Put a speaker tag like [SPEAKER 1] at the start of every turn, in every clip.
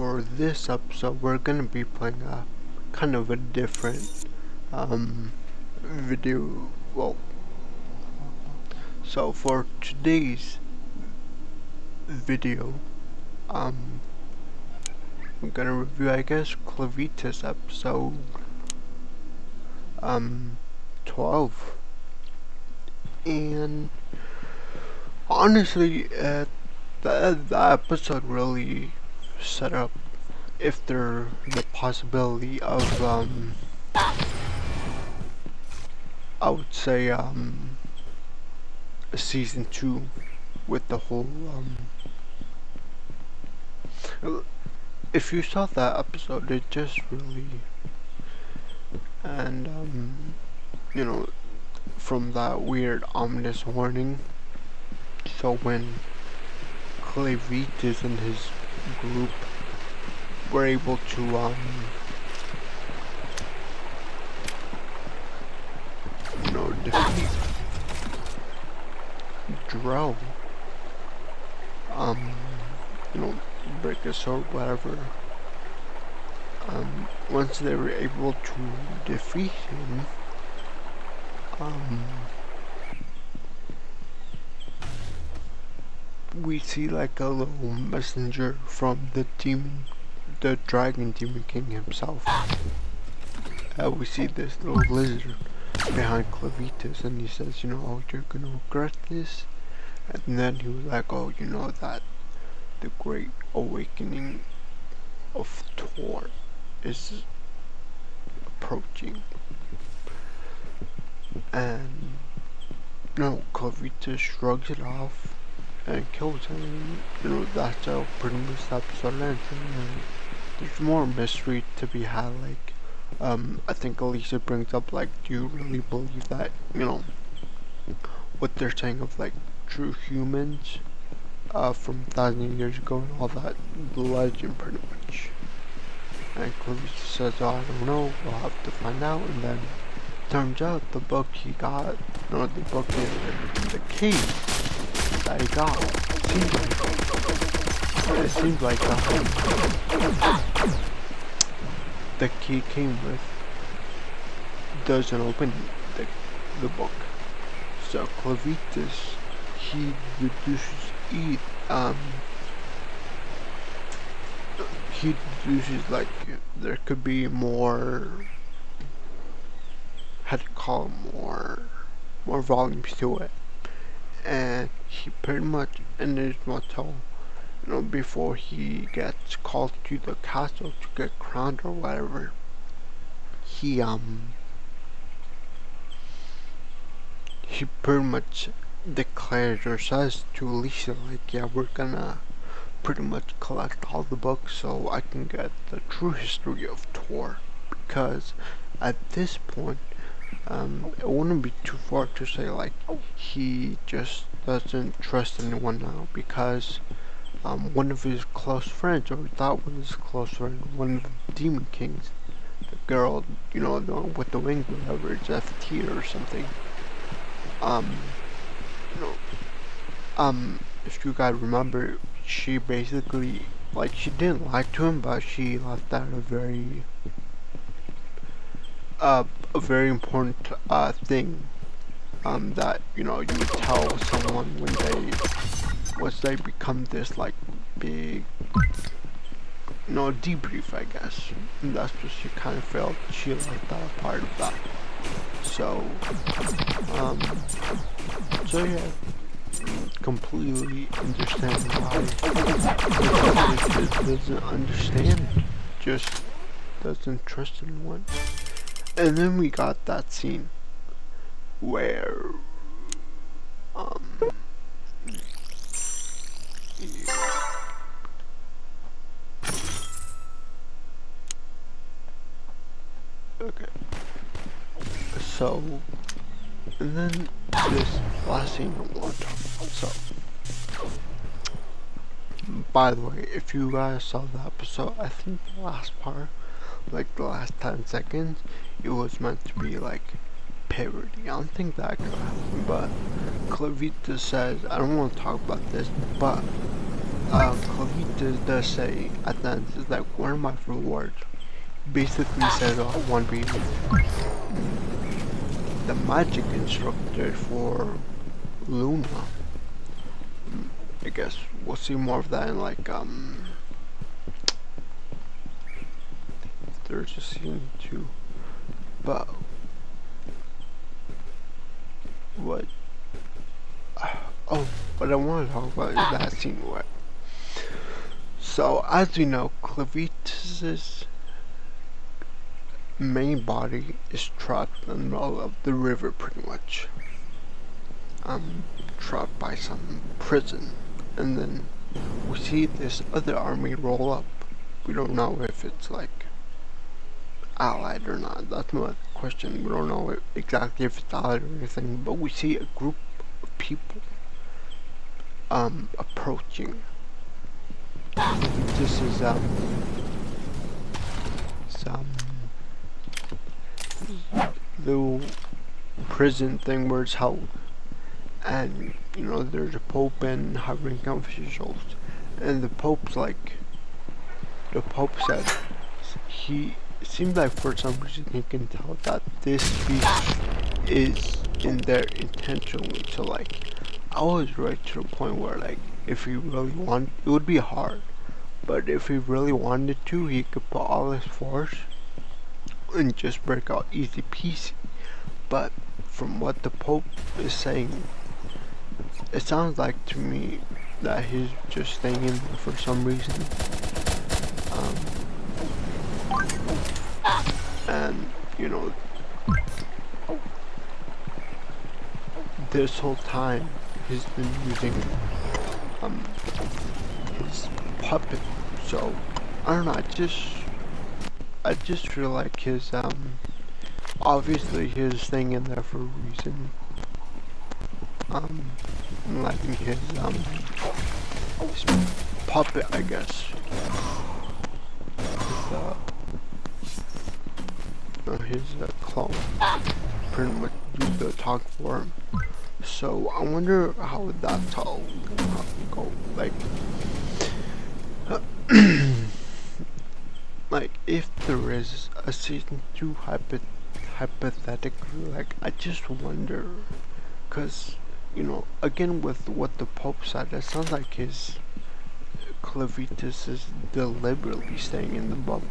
[SPEAKER 1] for this episode, we're gonna be playing a kind of a different video. Well, so for today's video, I'm gonna review, I guess, clevatess episode 12, and honestly, that episode really set up if there the possibility of I would say a season 2 with the whole if you saw that episode, it just really, and you know, from that weird ominous warning, so when clevatess and his group were able to defeat Drow, break a sword, whatever. Once they were able to defeat him, we see like a little messenger from the dragon demon king himself. We see this little lizard behind clevatess, and he says, oh, you're gonna regret this. And then he was like, oh, that the great awakening of Tor is approaching. And clevatess shrugs it off and kills him. That's how pretty much the episode ends. And there's more mystery to be had, like I think Alicia brings up, like, do you really believe that, what they're saying of like true humans from 1,000 years ago and all that, the legend pretty much. And Clevatess says, oh, I don't know, we'll have to find out. And then turns out the book he got, the book in the key that he got, it seems like the key came with doesn't open the book. So clevatess, he deduces like there could be more, had to call it more volumes to it, and he pretty much in his motto, before he gets called to the castle to get crowned or whatever, he pretty much declares or says to Alicia, like, yeah, we're gonna pretty much collect all the books so I can get the true history of Tor, because at this point it wouldn't be too far to say like he just doesn't trust anyone now, because one of his close friends, or thought was his close friend, one of the demon kings, the girl, the one with the wings, whatever, it's FT or something, if you guys remember, she basically, like, she didn't lie to him, but she left out a very important thing that you would tell someone once they become this like big debrief, I guess. And that's what she kind of felt. She left out a part of that. So yeah, completely understand why doesn't understand, just doesn't trust anyone. And then we got that scene where okay, so, and then this last scene I want to talk about. So, by the way, if you guys saw the episode, I think the last part, like the last 10 seconds, it was meant to be like parody. I don't think that could happen, but clevatess says, I don't want to talk about this, but Clevatess does say at the end, is like one of my rewards. Basically says I want to be the magic instructor for Luna. I guess we'll see more of that in like there's a season 2. But what what I want to talk about is that scene where, so as we know, Clevatess's main body is trapped in the middle of the river pretty much. Trapped by some prison, and then we see this other army roll up. We don't know if it's like allied or not. That's my question. We don't know exactly if it's allied or anything, but we see a group of people approaching. This is some little prison thing where it's held, and you know there's a pope and high ranking officials, and the pope said he it seems like for some reason he can tell that this beast is in there intentionally. So like I was right to the point where like if he really wanted, it would be hard, but if he really wanted to, he could put all his force and just break out easy peasy. But from what the Pope is saying, it sounds like to me that he's just staying in there for some reason. And you know, this whole time he's been using his puppet. So I don't know. I just feel like his obviously he's staying in there for a reason. Like his puppet, I guess. His clone pretty much do the talk for him. So I wonder how that's all gonna go. Like, like if there is a season 2 hypothetically, like I just wonder, cause you know, again with what the Pope said, it sounds like his Clevatess is deliberately staying in the bubble,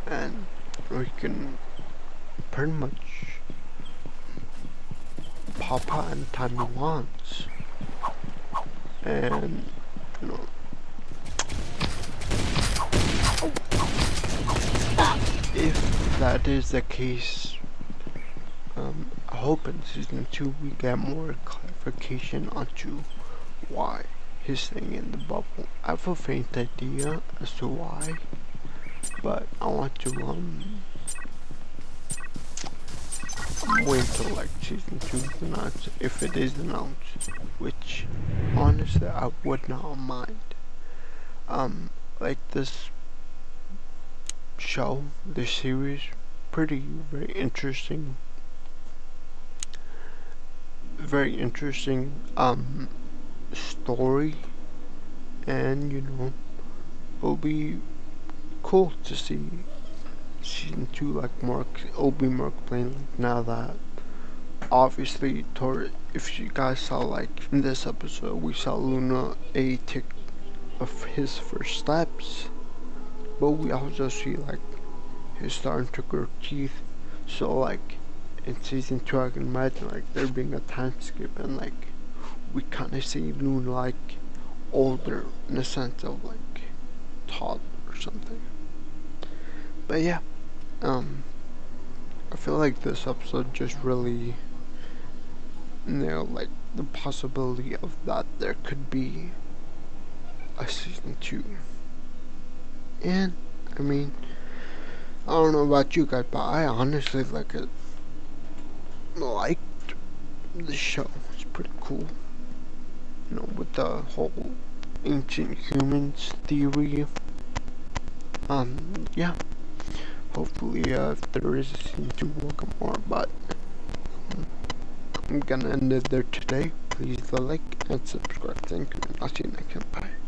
[SPEAKER 1] and we can pretty much pop out anytime he wants, and you know, if that is the case, I hope in season 2 we get more clarification onto why he's staying in the bubble. I have a faint idea as to why, but I want to wait until like season 2 is announced, if it is announced, which honestly I would not mind. Like this show, this series, very interesting story, and you know, it'll be cool to see season 2 like more, it'll be more plain like now that obviously if you guys saw like in this episode we saw Luna take of his first steps, but we also see like he's starting to grow teeth. So like in season 2 I can imagine like there being a time skip and like we kinda see Luna like older in the sense of like toddler or something. But yeah, I feel like this episode just really nailed like the possibility of that there could be a season 2. And I mean, I don't know about you guys, but I honestly liked the show. It's pretty cool, you know, with the whole ancient humans theory. Yeah, hopefully if there is a season 2 we'll get more, but I'm gonna end it there today. please leave a like and subscribe. Thank you, and I'll see you next time. Bye.